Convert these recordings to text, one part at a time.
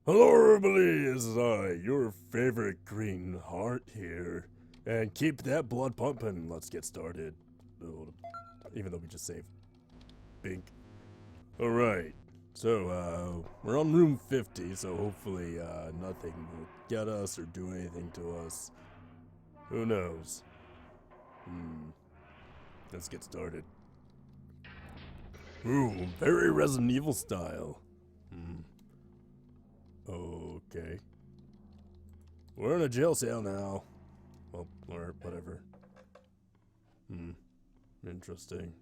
Hello everybody, this is I, your favorite green heart here. And keep that blood pumping, let's get started. Oh, even though we just saved. Bink. Alright, so we're on room 50, so hopefully nothing will get us or do anything to us. Who knows? Let's get started. Ooh, very Resident Evil style. Okay. We're in a jail cell now. Well, or whatever. Interesting.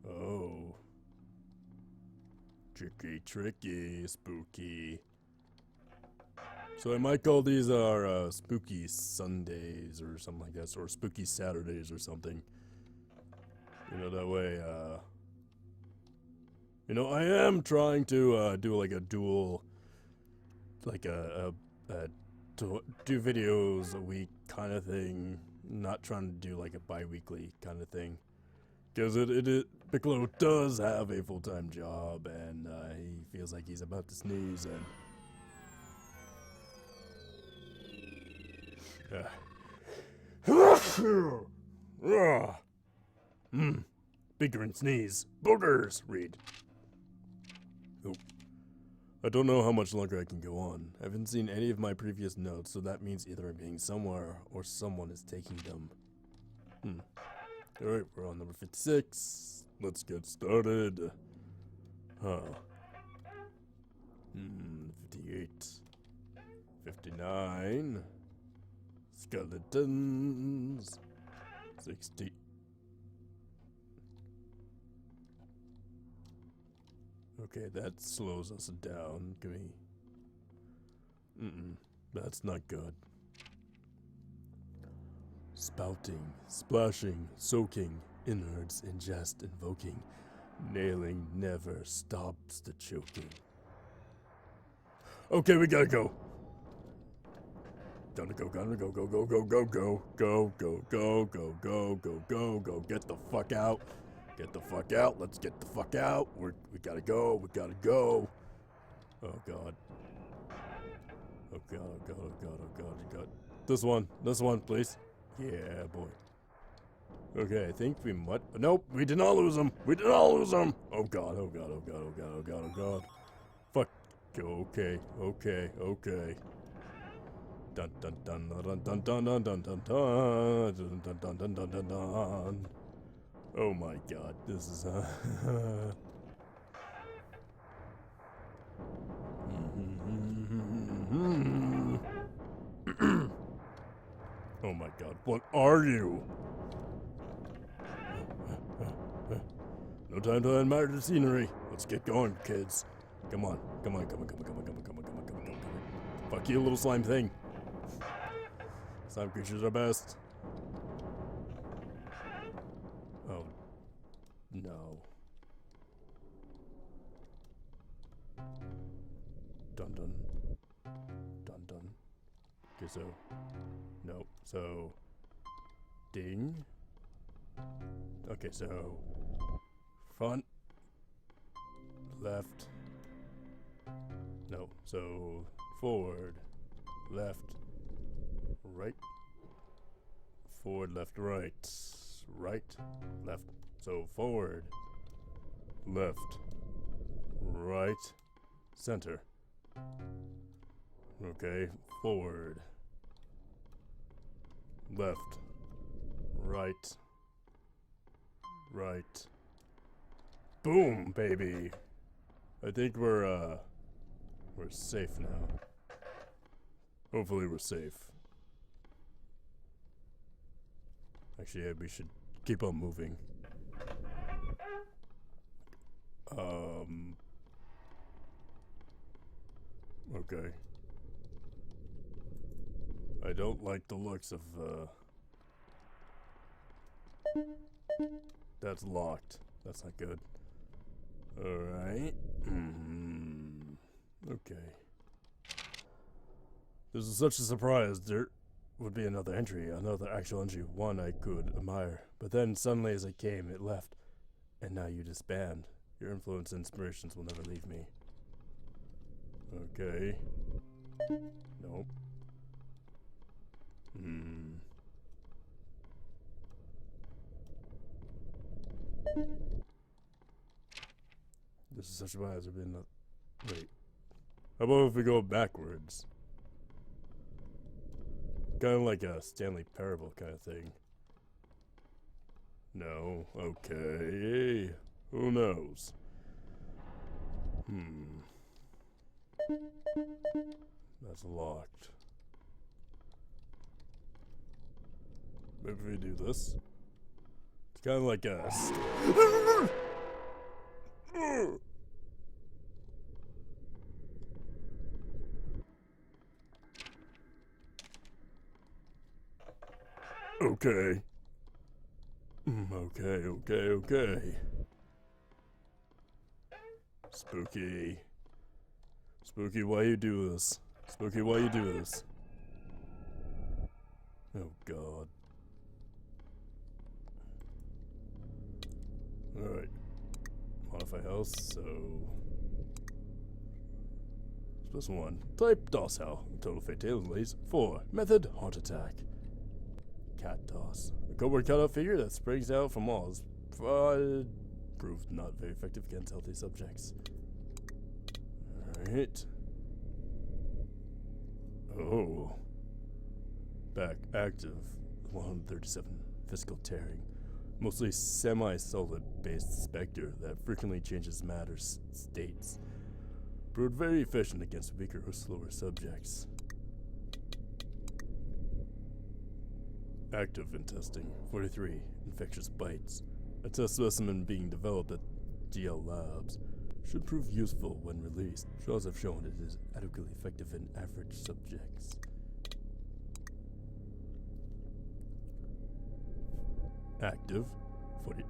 Oh. Tricky, spooky. So I might call these our spooky Sundays or something like that, or spooky Saturdays or something. You know, that way, I am trying to do like a dual, like do videos a week kind of thing. Not trying to do like a bi-weekly kind of thing. Because Piccolo does have a full-time job, and he feels like he's about to sneeze, and... Bigger and sneeze. Boogers! Read. Oh. I don't know how much longer I can go on. I haven't seen any of my previous notes, so that means either I'm being somewhere or someone is taking them. Alright, we're on number 56. Let's get started. 58. 59. Skeletons. 60. Okay, that slows us down. Give me... That's not good. Spouting, splashing, soaking, innards ingest, invoking. Nailing never stops the choking. Okay, we gotta go. Gotta go, go, go, go, go, go, go, go, go, go, go, go, go, go, go. Get the fuck out. Get the fuck out. Let's get the fuck out. We gotta go. We gotta go. Oh god. Oh god, oh god, oh god, oh god, oh god. This one, please. Yeah, boy. Okay, I think we might. Nope, we did not lose him. We did not lose him. Oh god, oh god, oh god, oh god, oh god, oh god. Fuck. Okay, okay, okay. Dun dun dun dun dun dun dun dun dun dun dun dun dun dun dun dun dun. Oh my god, this is Oh my god, what are you? No time to admire the scenery. Let's get going, kids. Come on, come on, come on, come on, come on, come on, come on, come on, come on, come on. Fuck you, little slime thing. Slime creatures are best. Oh. No. Dun dun. Dun dun. Okay, so. No. So. Ding. Okay, so. Front. Left. No. So. Forward. Left. Right. Forward, left, right. Right. Left. So forward. Left. Right. Center. Okay. Forward. Left. Right. Right. Boom, baby. I think we're safe now. Hopefully we're safe. Actually, yeah, we should keep on moving. Okay. I don't like the looks of, That's locked. That's not good. Alright. Okay. This is such a surprise. would be another entry, another actual entry, one I could admire. But then suddenly as I came, it left. And now you disband. Your influence and inspirations will never leave me. Okay. Nope. This is such a bad. Wait. How about if we go backwards? Kind of like a Stanley Parable kind of thing. No. Okay. Who knows? That's locked. Maybe we do this. It's kind of like a... Okay. Okay. Spooky. Spooky, why you do this? Spooky, why you do this? Oh god. Alright. Modify house, so... Plus 1. Type docile. Total fatalities. 4. Method heart attack. Cat toss. A cobweb cutout figure that springs out from walls. Proved not very effective against healthy subjects. Alright. Oh. Back active. 137. Physical tearing. Mostly semi-solid based specter that frequently changes matter states. Proved very efficient against weaker or slower subjects. Active in testing. 43. Infectious bites. A test specimen being developed at GL Labs. Should prove useful when released. Trials have shown it is adequately effective in average subjects. Active.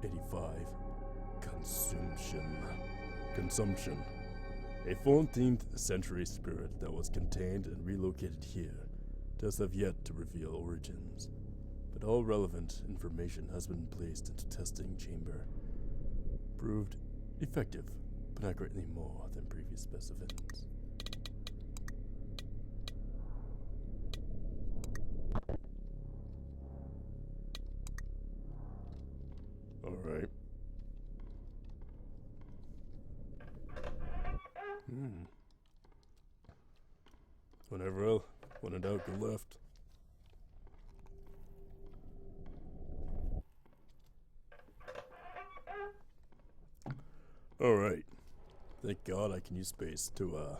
85. Consumption. A 14th century spirit that was contained and relocated here. Tests have yet to reveal origins, but all relevant information has been placed into testing chamber. Proved effective, but not greatly more than previous specimens. Alright. When in doubt, go left. Alright. Thank God I can use space to,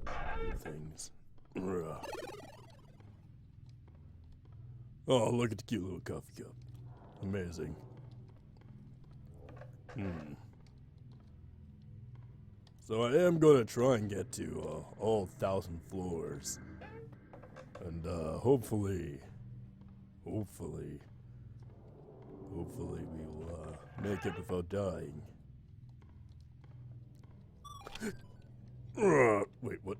do things. Oh, look at the cute little coffee cup. Amazing. So I am gonna try and get to, all 1,000 floors. And, hopefully we will, make it without dying. Wait, what?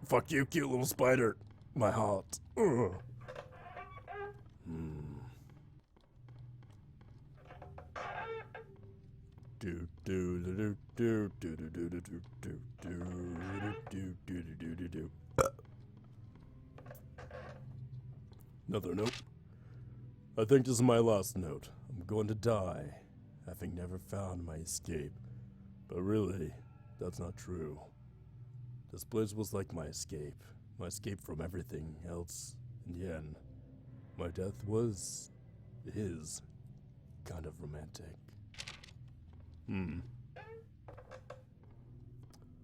Fuck you, cute little spider. My heart. Another note. I think this is my last note. I'm going to die, having never found my escape. But really, that's not true. This place was like my escape from everything else. In the end, my death is kind of romantic.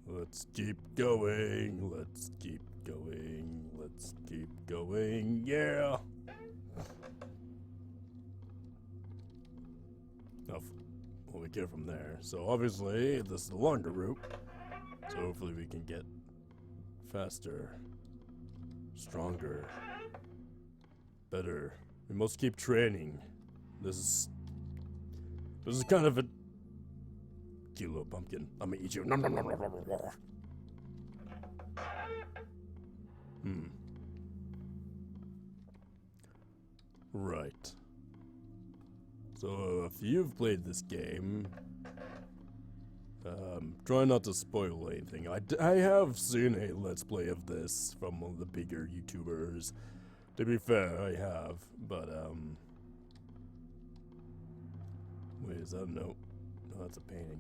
Let's keep going, yeah! Now, what we get from there. So obviously, this is the longer route. So hopefully we can get faster, stronger, better. We must keep training. This is kind of a cute little pumpkin. I'm gonna eat you. Nom, nom, nom, nom, nom, nom. Right. So, if you've played this game, try not to spoil anything. I have seen a Let's Play of this from one of the bigger YouTubers. To be fair, I have, but, wait, is that a note? No, that's a painting.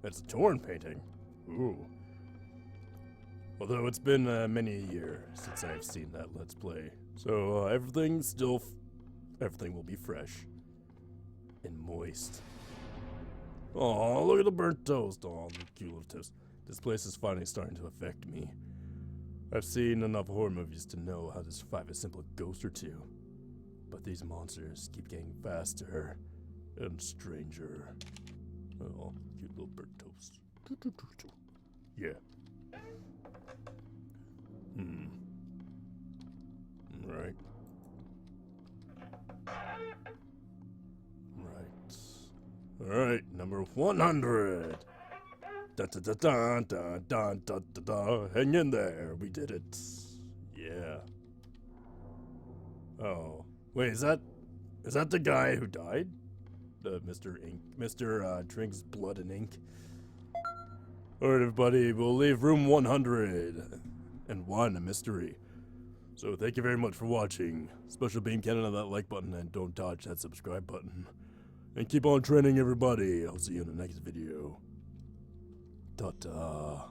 That's a torn painting. Ooh. Although it's been many a year since I've seen that Let's Play. So, everything will be fresh. And moist. Aw, look at the burnt toast. Aw, the cute little toast. This place is finally starting to affect me. I've seen enough horror movies to know how to survive a simple ghost or two. But these monsters keep getting faster and stranger. Oh, cute little burnt toast. Yeah. Right. Alright, number 100. Da da da da da da da da da. Hang in there, we did it. Yeah. Oh, wait, is that the guy who died? Mr. Ink, Mr. Drinks Blood and Ink. Alright, everybody, we'll leave room 101 a mystery. So thank you very much for watching. Special beam cannon on that like button and don't dodge that subscribe button. And keep on training, everybody. I'll see you in the next video. Ta-ta.